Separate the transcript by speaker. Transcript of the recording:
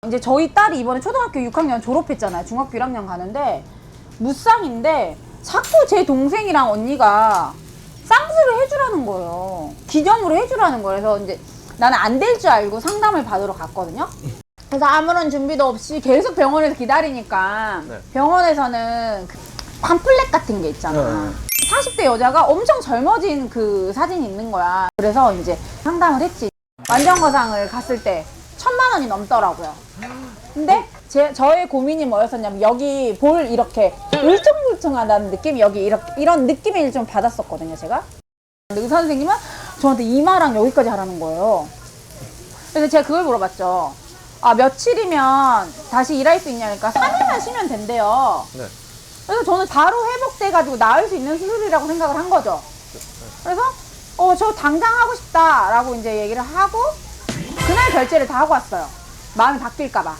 Speaker 1: 이제 저희 딸이 이번에 초등학교 6학년 졸업했잖아요. 중학교 1학년 가는데 무쌍인데 자꾸 제 동생이랑 언니가 쌍수를 해주라는 거예요. 기념으로 해주라는 거예요. 그래서 이제 나는 안 될 줄 알고 상담을 받으러 갔거든요. 그래서 아무런 준비도 없이 계속 병원에서 기다리니까
Speaker 2: 네.
Speaker 1: 병원에서는 그 팜플렛 같은 게 있잖아. 40대 여자가 엄청 젊어진 그 사진이 있는 거야. 그래서 이제 상담을 했지. 완전거상을 갔을 때 1,000만 원이 넘더라고요. 근데 저의 고민이 뭐였었냐면 여기 볼 이렇게 울퉁불퉁하다는 느낌? 여기 이런 느낌을 좀 받았었거든요, 제가. 근데 의사 선생님은 저한테 이마랑 여기까지 하라는 거예요. 그래서 제가 그걸 물어봤죠. 아, 며칠이면 다시 일할 수 있냐니까 3일만 쉬면 된대요.
Speaker 2: 네.
Speaker 1: 그래서 저는 바로 회복돼가지고 나을 수 있는 수술이라고 생각을 한 거죠. 그래서 저 당장 하고 싶다라고 이제 얘기를 하고 그날 결제를 다 하고 왔어요. 마음이 바뀔까봐.